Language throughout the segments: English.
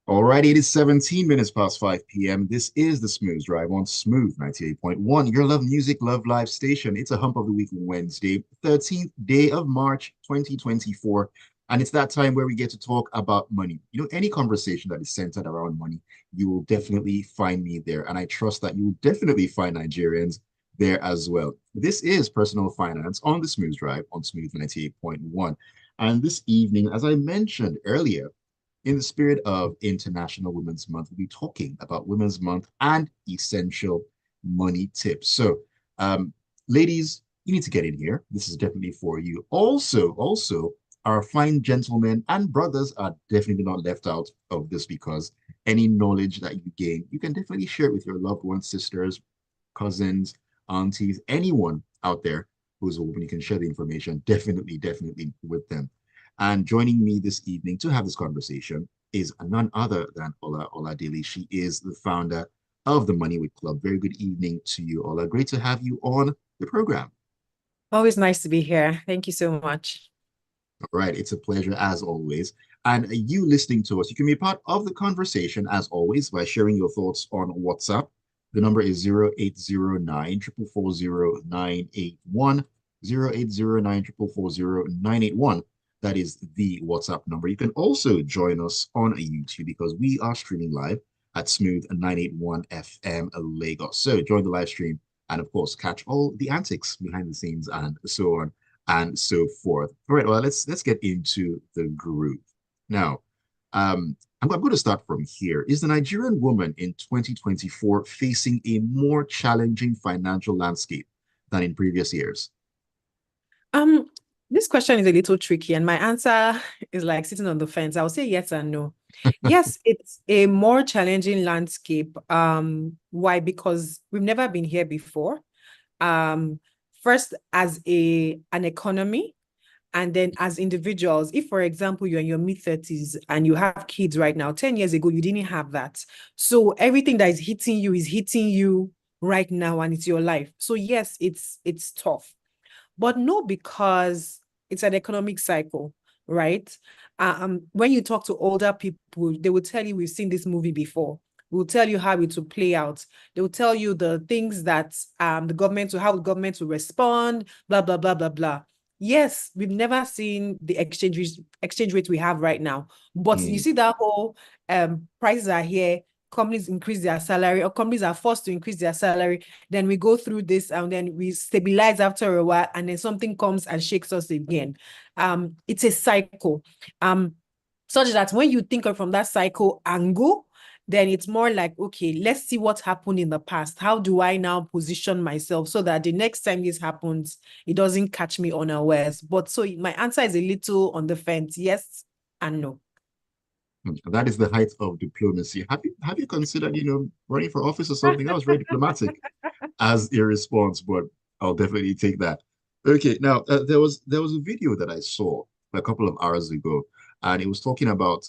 Alright, it is 17 minutes past 5 p.m. This is the Smooth Drive on Smooth 98.1, your love music, love live station. It's a hump of the week Wednesday, 13th day of March 2024. And it's that time where we get to talk about money. Any conversation that is centered around money, you will definitely find me there. And I trust that you will definitely find Nigerians there as well. This is Personal Finance on the Smooth Drive on Smooth 98.1. And this evening, as I mentioned earlier, in the spirit of International Women's Month, we'll be talking about Women's Month and essential money tips. So, ladies, you need to get in here. This is definitely for you. Also, our fine gentlemen and brothers are definitely not left out of this because any knowledge that you gain, you can definitely share it with your loved ones, sisters, cousins, aunties, anyone out there who's open. You can share the information definitely with them. And joining me this evening to have this conversation is none other than Oler Oladele. She is the founder of the Money Wit Club. Very good evening to you, Ola. Great to have you on the program. Always nice to be here. Thank you so much. All right, it's a pleasure as always. And you listening to us, you can be a part of the conversation as always by sharing your thoughts on WhatsApp. The number is 0809 440 981, 0809 440 981. That is the WhatsApp number. You can also join us on YouTube because we are streaming live at Smooth 981 FM Lagos. So join the live stream and, of course, catch all the antics behind the scenes and so on and so forth. All right, well, let's get into the groove. Now, I'm going to start from here. Is the Nigerian woman in 2024 facing a more challenging financial landscape than in previous years? Um, this question is a little tricky, and my answer is like sitting on the fence. I'll say yes and no. Yes, it's a more challenging landscape. Why? Because we've never been here before. First as an economy, and then as individuals. If, for example, you're in your mid-30s and you have kids right now, 10 years ago, you didn't have that. So everything that is hitting you right now, and it's your life. So yes, it's tough. But no, because it's an economic cycle, right? When you talk to older people, they will tell you, we've seen this movie before. Will tell you how it will play out. They will tell you the things that how the government will respond, blah, blah, blah, blah, blah. Yes, we've never seen the exchange rate we have right now. But you Mm, see that whole prices are here, companies increase their salary, or companies are forced to increase their salary. Then we go through this and then we stabilize after a while, and then something comes and shakes us again. It's a cycle. Such that when you think of from that cycle angle, then it's more like, okay, let's see what happened in the past. How do I now position myself so that the next time this happens, it doesn't catch me unawares? But so my answer is a little on the fence, yes and no. that is the height of diplomacy. Have you considered, running for office or something? That was very diplomatic as a response, but I'll definitely take that. Okay, now there was a video that I saw a couple of hours ago, and it was talking about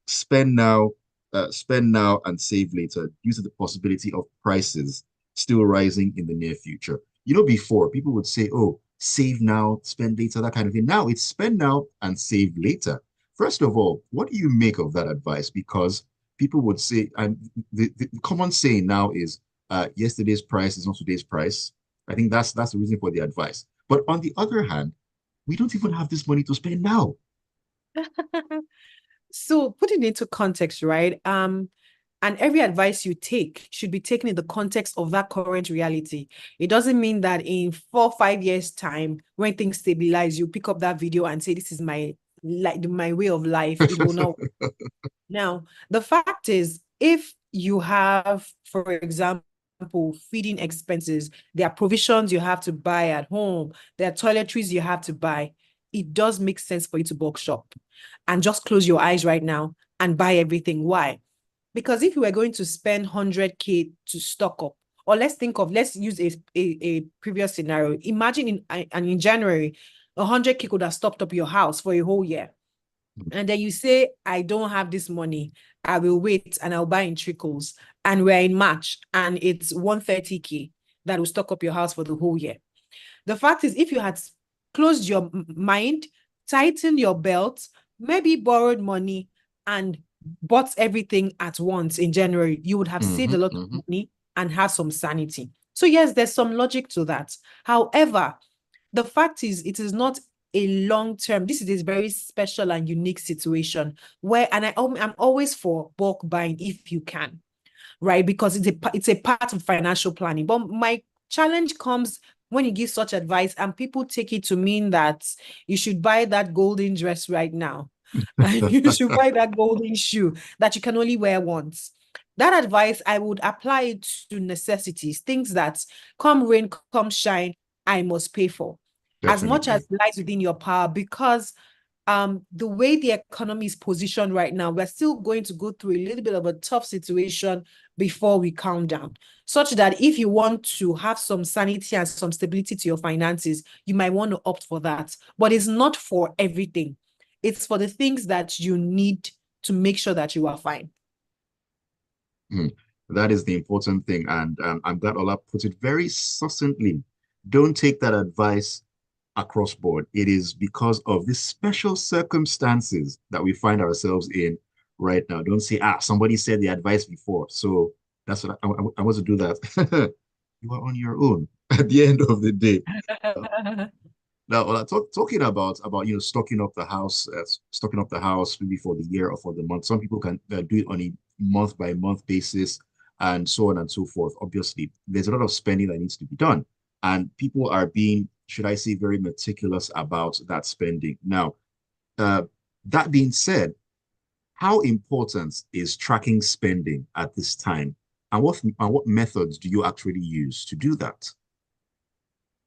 spend now and save later due to the possibility of prices still rising in the near future. Before people would say, "Oh, save now, spend later," that kind of thing. Now it's spend now and save later. First of all, what do you make of that advice? Because people would say, and the common saying now is yesterday's price is not today's price. I think that's the reason for the advice. But on the other hand, we don't even have this money to spend now. So putting it into context, right? And every advice you take should be taken in the context of that current reality. It doesn't mean that in 4 or 5 years' time, when things stabilize, you pick up that video and say, "This is my way of life." It will not. Now, the fact is, if you have, for example, feeding expenses, there are provisions you have to buy at home, there are toiletries you have to buy, it does make sense for you to bulk shop and just close your eyes right now and buy everything. Why? Because if you were going to spend 100K to stock up, or let's use a previous scenario. Imagine in January, 100K could have stocked up your house for a whole year. And then you say, "I don't have this money. I will wait and I'll buy in trickles." And we're in March and it's 130K that will stock up your house for the whole year. The fact is, if you had closed your mind, tightened your belt, maybe borrowed money, and bought everything at once in January, you would have saved Mm-hmm, a lot of mm-hmm, money and have some sanity. So yes, there's some logic to that. However, the fact is, it is not a long term. This is a very special and unique situation where, and I'm always for bulk buying if you can, right? Because it's a part of financial planning. But my challenge comes when you give such advice and people take it to mean that you should buy that golden dress right now and you should buy that golden shoe that you can only wear once. That advice, I would apply it to necessities, things that come rain, come shine, I must pay for as much as Definitely. lies within your power, because the way the economy is positioned right now, we're still going to go through a little bit of a tough situation before we calm down. Such that if you want to have some sanity and some stability to your finances, you might want to opt for that. But it's not for everything. It's for the things that you need to make sure that you are fine. Mm. That is the important thing. And I'm glad Ola put it very succinctly. Don't take that advice across board. It is because of the special circumstances that we find ourselves in right now. Don't say, somebody said the advice before. So that's what I want to do that. You are on your own at the end of the day. Uh, Now, talking about stocking up the house maybe for the year or for the month. Some people can do it on a month by month basis, and so on and so forth. Obviously, there's a lot of spending that needs to be done, and people are being, should I say, very meticulous about that spending. Now, uh, that being said, how important is tracking spending at this time, and what methods do you actually use to do that?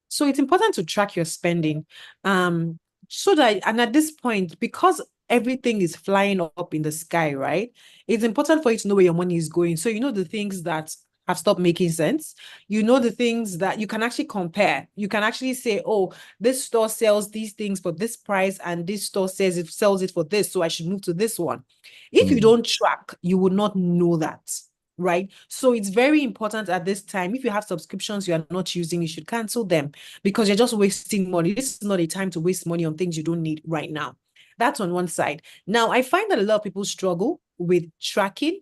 So it's important to track your spending. So that, and at this point, because everything is flying up in the sky, right? It's important for you to know where your money is going. So you know the things that have stopped making sense. You know the things that you can actually compare. You can actually say, oh, this store sells these things for this price, and this store says it sells it for this, so I should move to this one. If you Mm, don't track, you would not know that. Right. So it's very important at this time. If you have subscriptions you are not using, you should cancel them because you're just wasting money. This is not a time to waste money on things you don't need right now. That's on one side. Now, I find that a lot of people struggle with tracking,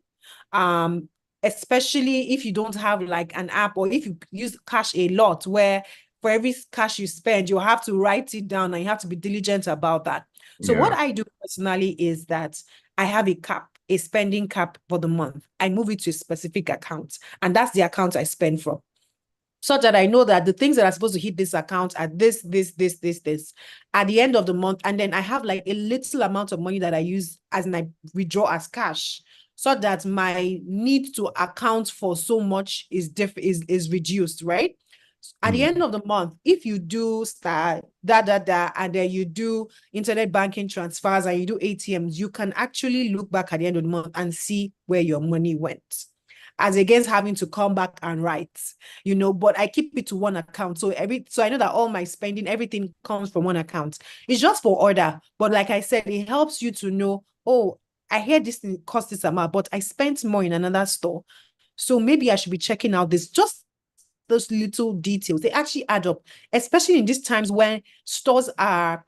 um, especially if you don't have like an app or if you use cash a lot, where for every cash you spend, you have to write it down and you have to be diligent about that. So what yeah. I do personally is that I have a cap, a spending cap for the month. I move it to a specific account, and that's the account I spend from, such that I know that the things that are supposed to hit this account are this at the end of the month. And then I have like a little amount of money that I use as I withdraw as cash, so that my need to account for so much is reduced, right? At the end Mm, of the month, if you do start and then you do internet banking transfers and you do ATMs, you can actually look back at the end of the month and see where your money went, as against having to come back and write, but I keep it to one account. So I know that all my spending, everything comes from one account. It's just for order. But like I said, it helps you to know, oh, I hear this thing cost this amount, but I spent more in another store. So maybe I should be checking out this. Just those little details, they actually add up, especially in these times when stores are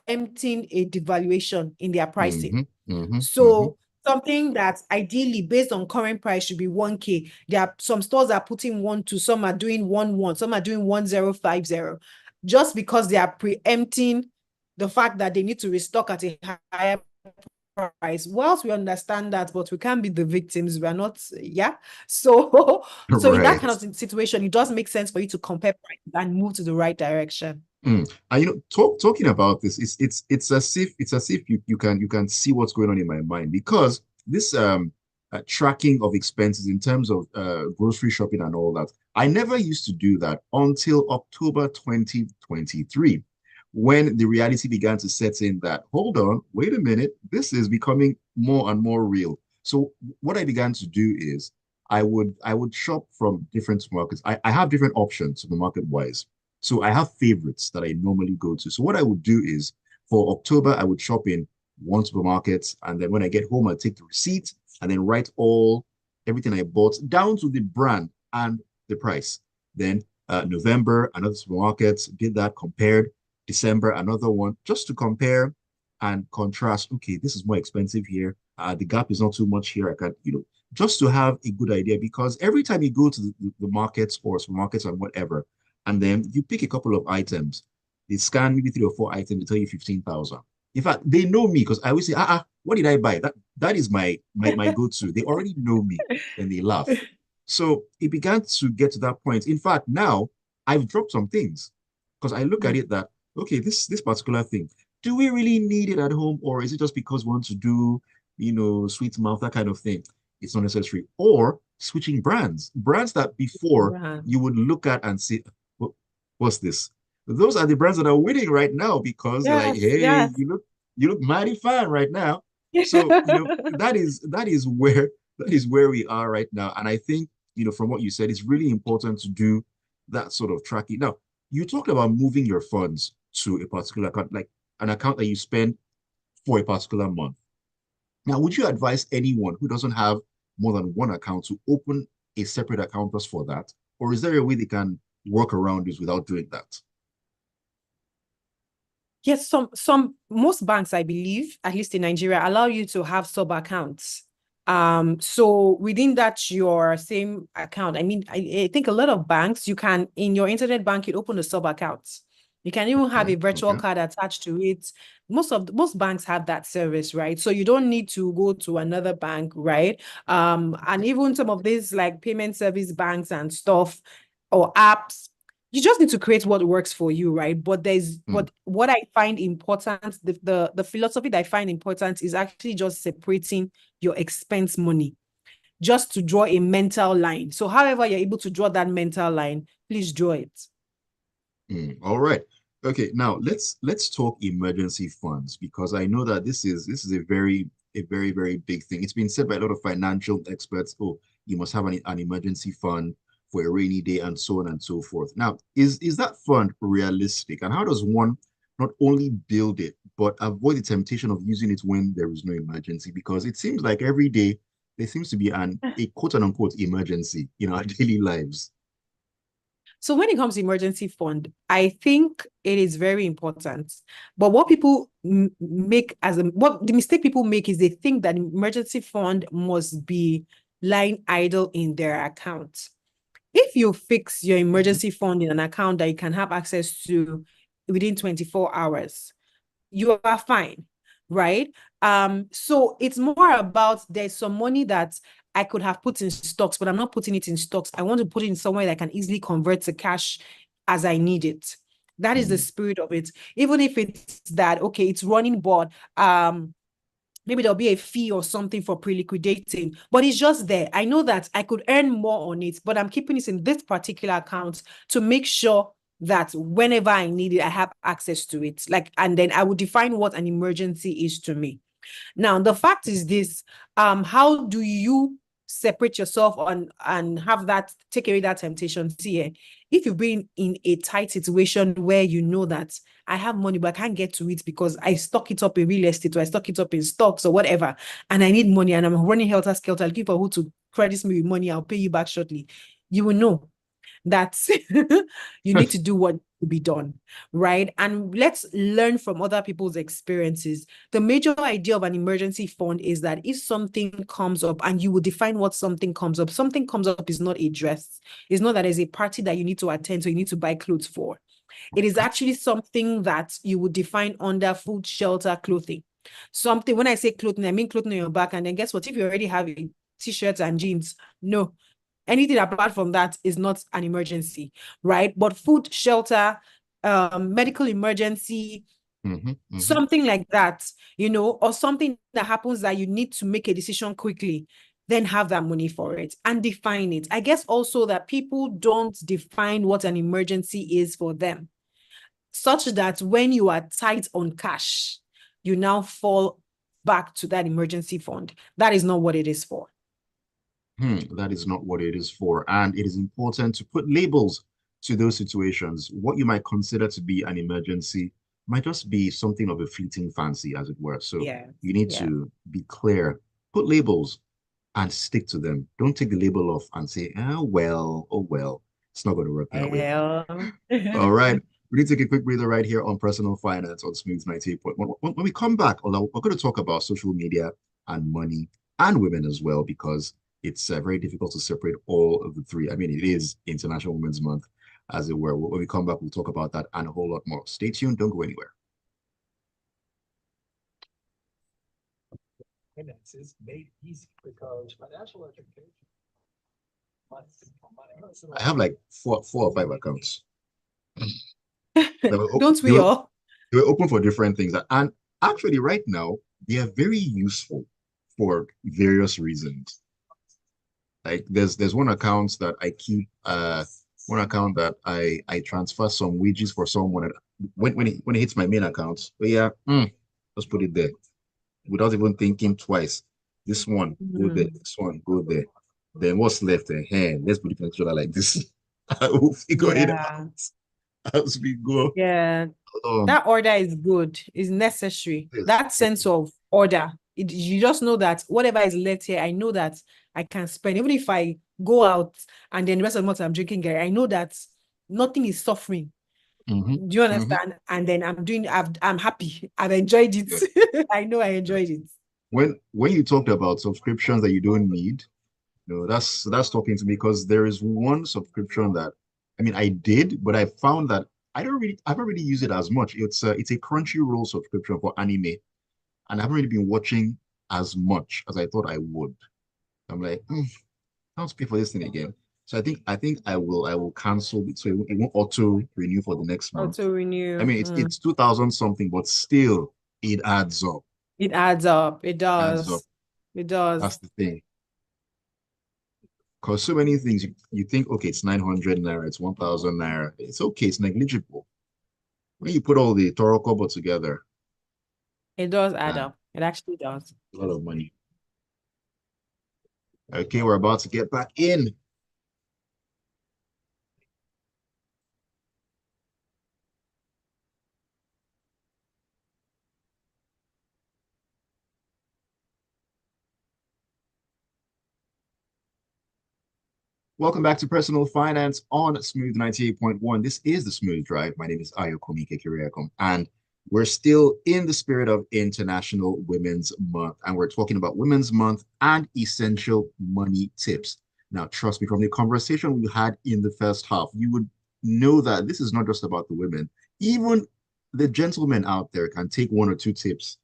preempting a devaluation in their pricing. mm-hmm, mm-hmm, mm-hmm. So something that ideally based on current price should be 1K. There are some stores are putting 1 2, some are doing 1 1, some are doing 1050, just because they are preempting the fact that they need to restock at a higher price. Whilst we understand that, but we can't be the victims. We are not, yeah. So, so in that Right. kind of situation, it does make sense for you to compare prices and move to the right direction. Mm. And talking about this, it's as if you can see what's going on in my mind because this tracking of expenses in terms of grocery shopping and all that, I never used to do that until October 2023, when the reality began to set in that, hold on, wait a minute, this is becoming more and more real. So what I began to do is I would shop from different supermarkets. I have different options supermarket wise. So I have favorites that I normally go to. So what I would do is for October, I would shop in one supermarket. And then when I get home, I take the receipt and then write everything I bought down to the brand and the price. Then November, another supermarket, did that, compared. December, another one, just to compare and contrast, okay, this is more expensive here. The gap is not too much here. I can, just to have a good idea, because every time you go to the markets or supermarkets and whatever, and then you pick a couple of items, they scan maybe 3 or 4 items, they tell you 15,000. In fact, they know me because I always say, what did I buy? That is my go-to. They already know me. Then they laugh. So it began to get to that point. In fact, now I've dropped some things because I look at Mm. it that, okay, this particular thing, do we really need it at home, or is it just because we want to do, sweet mouth, that kind of thing? It's not necessary. Or switching brands that before you would look at and say, what's this? Those are the brands that are winning right now because they're like, Yes, hey, yes. you look mighty fine right now. So, that is where we are right now. And I think, from what you said, it's really important to do that sort of tracking. Now, you talked about moving your funds to a particular account, like an account that you spend for a particular month. Now, would you advise anyone who doesn't have more than one account to open a separate account just for that? Or is there a way they can work around this without doing that? Yes, most banks, I believe, at least in Nigeria, allow you to have sub accounts. So within that, your same account. I mean, I think a lot of banks, you can in your internet banking open a sub account. You can even have Okay, a virtual okay. card attached to it. Most banks have that service, right? So you don't need to go to another bank, right? And even some of these like payment service banks and stuff or apps, you just need to create what works for you, right? But there's Hmm, what I find important, the philosophy that I find important is actually just separating your expense money, just to draw a mental line. So however you're able to draw that mental line, please draw it. all right. Okay, now let's talk emergency funds because I know that this is a very big thing. It's been said by a lot of financial experts, oh, you must have an emergency fund for a rainy day and so on and so forth. Now, is that fund realistic? And how does one not only build it, but avoid the temptation of using it when there is no emergency? Because it seems like every day there seems to be a quote unquote emergency in our daily lives. So when it comes to emergency fund, I think it is very important. But what people make what the mistake people make is they think that emergency fund must be lying idle in their account. If you fix your Mhm. emergency fund in an account that you can have access to within 24 hours, you are fine, right? So it's more about there's some money that I could have put in stocks, but I'm not putting it in stocks. I want to put it in somewhere that I can easily convert to cash as I need it. That is the Mm, spirit of it. Even if it's that, okay, it's running board, maybe there'll be a fee or something for pre-liquidating, but it's just there. I know that I could earn more on it, but I'm keeping it in this particular account to make sure that whenever I need it, I have access to it. Like, and then I would define what an emergency is to me. Now, the fact is this, how do you separate yourself on and have that take away that temptation? See, if you've been in a tight situation where you know that I have money, but I can't get to it because I stock it up in real estate or I stock it up in stocks or whatever, and I need money and I'm running helter skelter looking for who to credit me with money, I'll pay you back shortly. You will know that you need to do what to be done, right? And let's learn from other people's experiences. The major idea of an emergency fund is that if something comes up, and you will define what something comes up is not a dress. It's not that there's a party that you need to attend, so you need to buy clothes for. It is actually something that you would define under food, shelter, clothing. Something, when I say clothing, I mean clothing on your back. And then guess what? If you already have a t-shirts and jeans, no, anything apart from that is not an emergency, right? But food, shelter, medical emergency, mhm, mhm. something like that, or something that happens that you need to make a decision quickly, then have that money for it and define it. I guess also that people don't define what an emergency is for them, such that when you are tight on cash, you now fall back to that emergency fund. That is not what it is for. That is not what it is for. And it is important to put labels to those situations. What you might consider to be an emergency might just be something of a fleeting fancy, as it were. So Yeah. you need Yeah. to be clear, put labels and stick to them. Don't take the label off and say, oh, well, it's not going to work that way. Well, All right. We need to take a quick breather right here on personal finance on Smooth 98.1. When we come back, we're going to talk about social media and money and women as well, because it's very difficult to separate all of the three. I mean, it is International Women's Month, as it were. When we come back, we'll talk about that and a whole lot more. Stay tuned. Don't go anywhere. Finances made easy because financial education. I have like four or five accounts. Don't They we were, all? they were open for different things. And actually, right now, they are very useful for various reasons. Like there's one account that I keep, one account that I transfer some wages for someone. And when it hits my main account, but yeah, just put it there without even thinking twice. This one, go there. This one, go there. Then what's left? Hey, let's put it together like this. I will figure it Yeah. out as we go. Yeah. Um, That order is good, is necessary. yes, That sense of order, you just know that whatever is left here, I know that I can spend. Even if I go out and then the rest of the month I'm drinking Gary, I know that nothing is suffering. mm-hmm, Do you mm-hmm, understand? And then I'm happy. I've enjoyed yeah, it. I know I yeah. enjoyed it. When you talked about subscriptions that you don't need, that's talking to me, because there is one subscription that, I mean, I did, but I found that I haven't really used it as much. It's a Crunchyroll subscription for anime, and I haven't really been watching as much as I thought I would. I'm like, I don't pay for this thing again. So I think I will cancel it, so it won't auto renew for the next month. Auto I renew. mean, it's 2000 something, but still it adds up. It adds up. It Adds up. does. It does. That's the thing. Because so many things you think, okay, it's 900 naira, it's 1000 naira. It's okay, it's negligible. When you put all the Toro Kobo together, It does add man, up. It actually does. a lot of money. Okay, we're about to get back in. Welcome back to Personal Finance on Smooth 98.1. This is the Smooth Drive. My name is Ayokomi Kekiriakom, and we're still in the spirit of International Women's Month, and we're talking about Women's Month and essential money tips. Now, trust me, from the conversation we had in the first half, you would know that this is not just about the women. Even the gentlemen out there can take one or two tips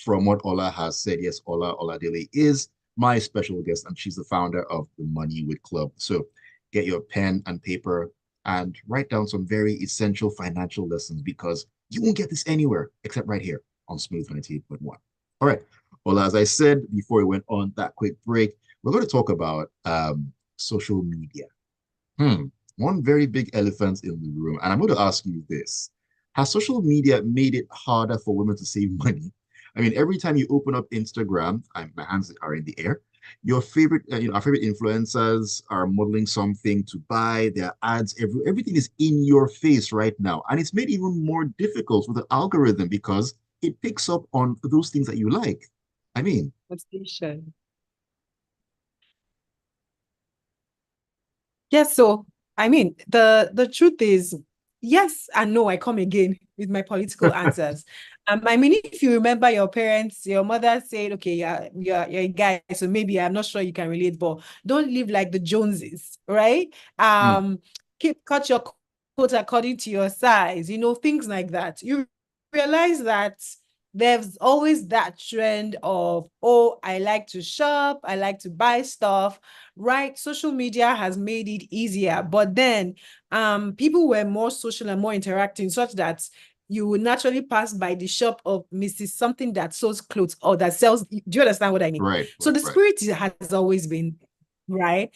from what Ola has said. Yes, Oler Oladele is my special guest, and she's the founder of the Money Wit Club. So get your pen and paper and write down some very essential financial lessons, because you won't get this anywhere except right here on Smooth 98.1. All right. Well, as I said before we went on that quick break, we're going to talk about social media. One very big elephant in the room. And I'm going to ask you this. Has social media made it harder for women to save money? I mean, every time you open up Instagram, my hands are in the air. Your favorite, our favorite influencers are modeling something to buy. Their ads, everything is in your face right now, and it's made even more difficult with the algorithm because it picks up on those things that you like. I mean, Station. Yes, so I mean the truth is yes and no. I come again with my political answers. I mean, if you remember your parents, your mother said, okay, you're a guy, so maybe I'm not sure you can relate, but don't live like the Joneses, right? mm, Cut your coat according to your size, things like that. You realize that there's always that trend of, oh, I like to shop, I like to buy stuff, right? Social media has made it easier, but then people were more social and more interacting, such that you would naturally pass by the shop of Mrs. Something that sells clothes or that sells. Do you understand what I mean? right, So right, the right. spirit has always been right.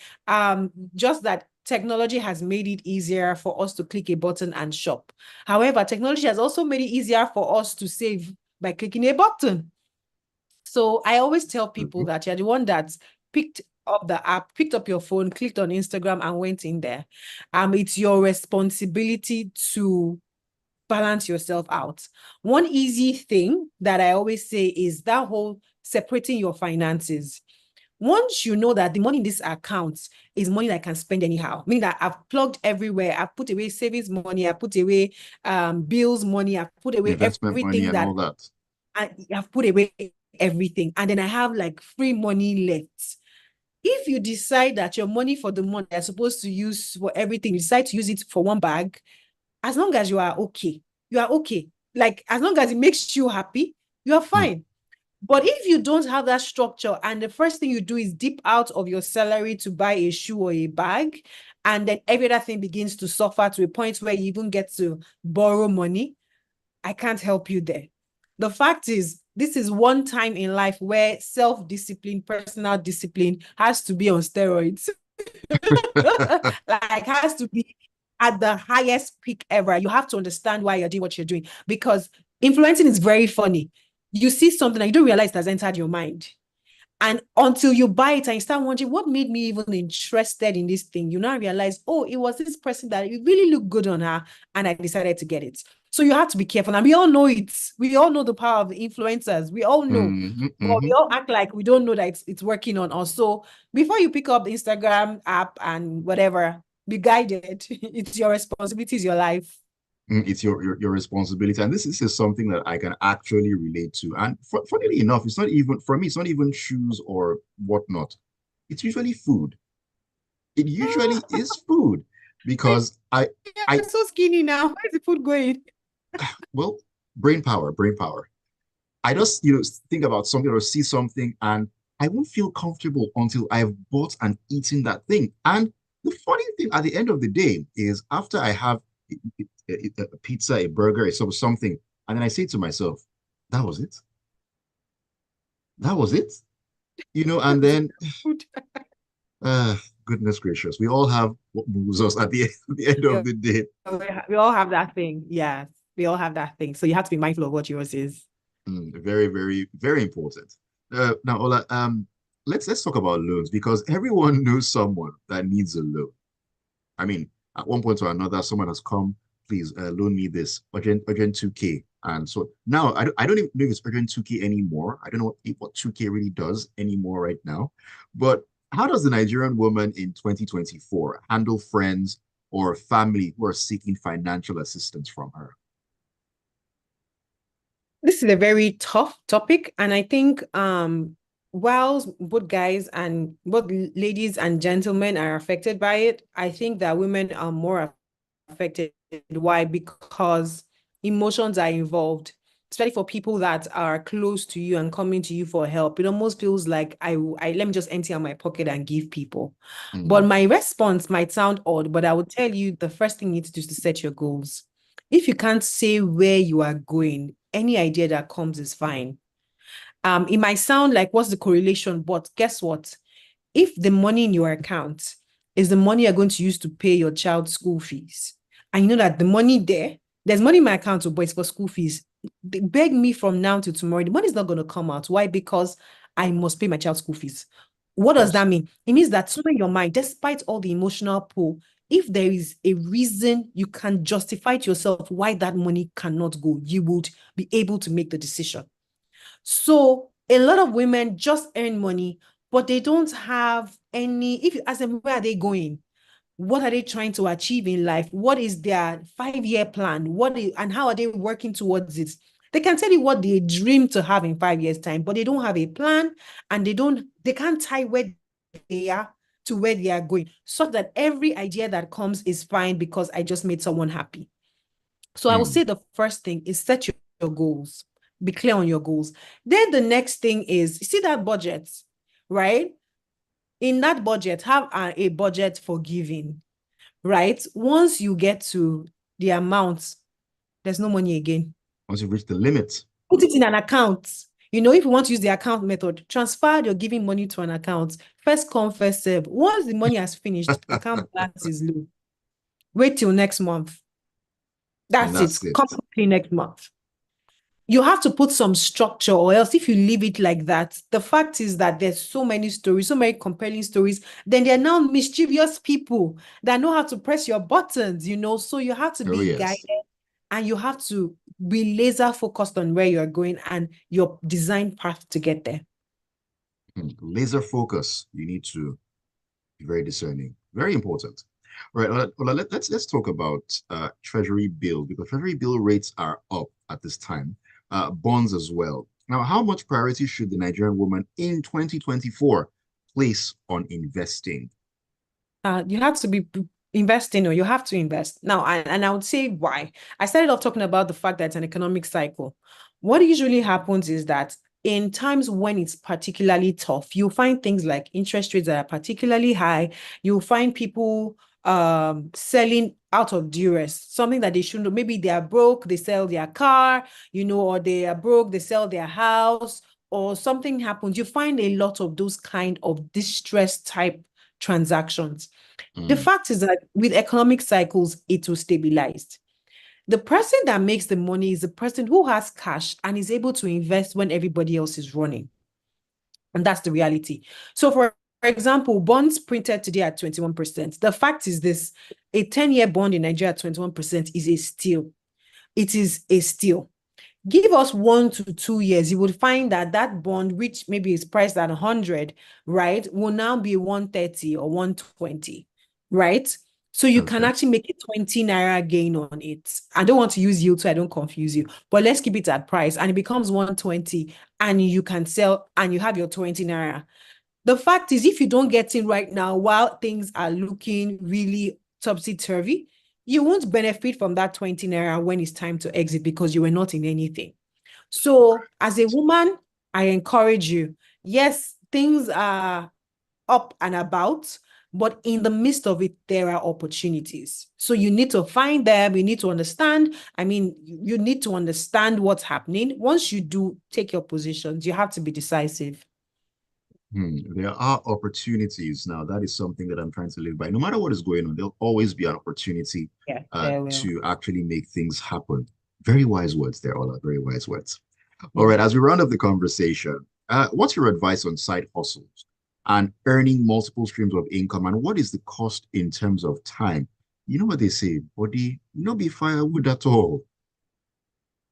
Just that technology has made it easier for us to click a button and shop. However, technology has also made it easier for us to save by clicking a button. So I always tell people Mhm. that you're the one that picked up the app, picked up your phone, clicked on Instagram and went in there. It's your responsibility to balance yourself out. One easy thing that I always say is that whole separating your finances. Once you know that the money in this account is money that I can spend anyhow, meaning that I've plugged everywhere, I've put away savings money, I put away bills money, I've put away Investment money everything and that all that. I've put away everything, and then I have like free money left. If you decide that your money for the month you're supposed to use for everything, you decide to use it for one bag, as long as you are okay, you are okay. Like, as long as it makes you happy, you are Hmm. fine. But if you don't have that structure and the first thing you do is dip out of your salary to buy a shoe or a bag, and then every other thing begins to suffer to a point where you even get to borrow money, I can't help you there. The fact is, this is one time in life where self-discipline, personal discipline has to be on steroids. Like, has to be at the highest peak ever. You have to understand why you're doing what you're doing, because influencing is very funny. You see something and you don't realize it has entered your mind. And until you buy it and you start wondering what made me even interested in this thing, you now realize, oh, it was this person that it really looked good on her, and I decided to get it. So you have to be careful. And we all know it. We all know the power of the influencers. We all know. Hmm. But Hmm. we all act like we don't know that it's working on us. So before you pick up the Instagram app and whatever, be guided. It's your responsibility, it's your life. It's your responsibility, and this is something that I can actually relate to. And funnily enough, it's not even for me. It's not even shoes or whatnot. It's usually food. It usually is food because I I'm so skinny now. Where's the food going? well, brain power. I just think about something or see something, and I won't feel comfortable until I've bought and eaten that thing. And the funny thing at the end of the day is after I have a pizza, a burger, something, and then I say to myself, that was it. That was it. And then Food. uh goodness gracious, we all have what moves us at the end of Yeah, the day. we all have that thing. Yes, we all have that thing. So you have to be mindful of what yours is. Very, very, very important. Now, Ola, let's talk about loans because everyone knows someone that needs a loan. I mean, at one point or another, someone has come, please loan me this urgent 2K. And so now I don't even know if it's urgent 2K anymore. I don't know what 2K really does anymore right now. But how does the Nigerian woman in 2024 handle friends or family who are seeking financial assistance from her? This is a very tough topic, and I think while both guys and both ladies and gentlemen are affected by it, I think that women are more affected. Why? Because emotions are involved, especially for people that are close to you and coming to you for help. It almost feels like I let me just empty out my pocket and give people. But Mm, my response might sound odd, but I would tell you the first thing you need to do is to set your goals. If you can't say where you are going, any idea that comes is fine. It might sound like what's the correlation, but guess what? If the money in your account is the money you're going to use to pay your child's school fees, and you know that the money there's money in my account, but it's for school fees. Beg me from now to tomorrow, the money is not going to come out. Why? Because I must pay my child's school fees. What of does course. that mean? It means that somewhere in your mind, despite all the emotional pull, if there is a reason you can justify to yourself why that money cannot go, you would be able to make the decision. So a lot of women just earn money, but they don't have any. If you ask them where are they going, what are they trying to achieve in life? What is their 5-year plan? And how are they working towards it? They can tell you what they dream to have in 5 years' time, but they don't have a plan, and they can't tie where they are to where they are going, so that every idea that comes is fine because I just made someone happy. So I would Mm, say the first thing is set your goals. Be clear on your goals. Then the next thing is, you see that budget, right? In that budget, have a budget for giving, right? Once you get to the amount, there's no money again. once you reach the limit. Put it in an account. If you want to use the account method, transfer your giving money to an account. First come, first serve. Once the money has finished, account balance is low. Wait till next month. And That's it. that's it. Come quickly next month. You have to put some structure, or else if you leave it like that, the fact is that there's so many stories, so many compelling stories, then they're now mischievous people that know how to press your buttons, so you have to Oh, be guided, yes. and you have to be laser focused on where you're going and your design path to get there. Laser focus. You need to be very discerning. Very important. All right, let's talk about treasury bill because treasury bill rates are up at this time. Bonds as well. Now, how much priority should the Nigerian woman in 2024 place on investing? You have to be investing, or you have to invest now. And I would say why. I started off talking about the fact that it's an economic cycle. What usually happens is that in times when it's particularly tough, you'll find things like interest rates that are particularly high. You'll find people selling out of duress, something that they shouldn't. Maybe they are broke, they sell their car, or they are broke, they sell their house, or something happens. You find a lot of those kind of distress type transactions. The Mm, fact is that with economic cycles, it will stabilize. The person that makes the money is the person who has cash and is able to invest when everybody else is running. And that's the reality. So, for example, bonds printed today at 21%. The fact is this: a 10-year bond in Nigeria at 21% is a steal. It is a steal. Give us 1 to 2 years, you would find that that bond, which maybe is priced at 100, right, will now be 130 or 120, right? So you can okay. actually make a 20 naira gain on it. I don't want to use yield so I don't confuse you, but let's keep it at price and it becomes 120 and you can sell and you have your 20 naira. The fact is, if you don't get in right now while things are looking really topsy-turvy, you won't benefit from that 20 naira when it's time to exit because you were not in anything. So, as a woman, I encourage you. Yes, things are up and about, but in the midst of it, there are opportunities. So, you need to find them. You need to understand. I mean, you need to understand what's happening. Once you do take your positions, you have to be decisive. There are opportunities. Now, that is something that I'm trying to live by. No matter what is going on, there'll always be an opportunity Yeah, there will. to actually make things happen. Very wise words there, Ola. Very wise words. All Yeah. right, as we round up the conversation, what's your advice on side hustles and earning multiple streams of income? And what is the cost in terms of time? You know what they say, body, no be firewood at all.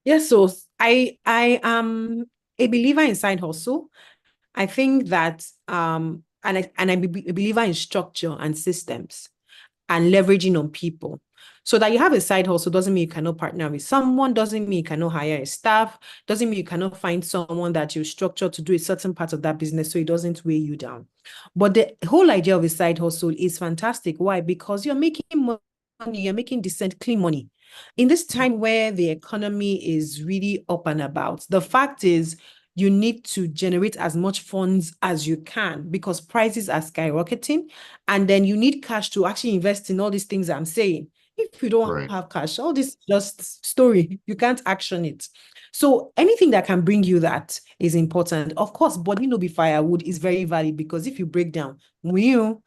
Yes, so I am a believer in side hustle. I think that I'm a believer in structure and systems and leveraging on people. So that you have a side hustle doesn't mean you cannot partner with someone, doesn't mean you cannot hire a staff, doesn't mean you cannot find someone that you structure to do a certain part of that business so it doesn't weigh you down. But the whole idea of a side hustle is fantastic. Why? Because you're making money, you're making decent, clean money. In this time where the economy is really up and about, the fact is you need to generate as much funds as you can because prices are skyrocketing. And then you need cash to actually invest in all these things I'm saying. If you don't Right. have cash, all this just story, you can't action it. So anything that can bring you that is important. Of course, body no be firewood is very valid because if you break down, will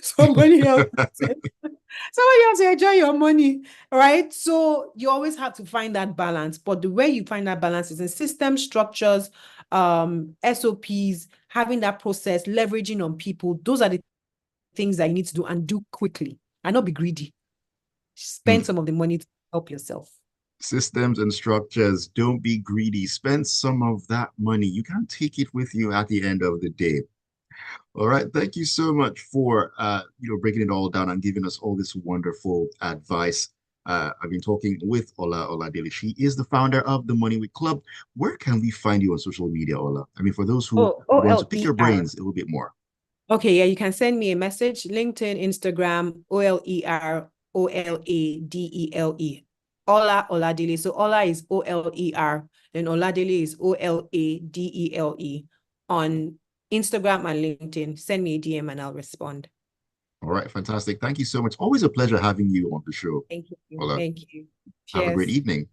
somebody else somebody else will enjoy your money, right? So you always have to find that balance. But the way you find that balance is in system structures, SOPs, having that process, leveraging on people. Those are the things that you need to do and do quickly and not be greedy. Spend some of the money to help yourself. Systems and structures. Don't be greedy. Spend some of that money. You can't take it with you at the end of the day. All right. Thank you so much for breaking it all down and giving us all this wonderful advice. I've been talking with Ola Oladele. She is the founder of the Money Wit Club. Where can we find you on social media, Ola? I mean, for those who Oh, want to pick your OLER. brains a little bit more. Okay, yeah, you can send me a message, LinkedIn, Instagram, OLER Oladele. Ola Oladele. So Ola is OLER, then Oladele is OLADELE. On Instagram and LinkedIn, send me a DM and I'll respond. All right. Fantastic. Thank you so much. Always a pleasure having you on the show, Thank you. Ola. Thank you. Have a great Cheers. evening.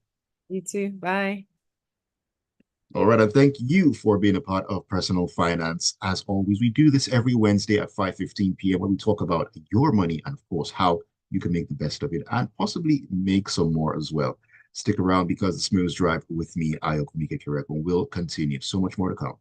You too. Bye. All right, and thank you for being a part of Personal Finance. As always, we do this every Wednesday at 5:15 p.m. where we talk about your money and, of course, how you can make the best of it and possibly make some more as well. Stick around because the Smooth Drive with me, Ayo Kumike Kireko, will continue. So much more to come.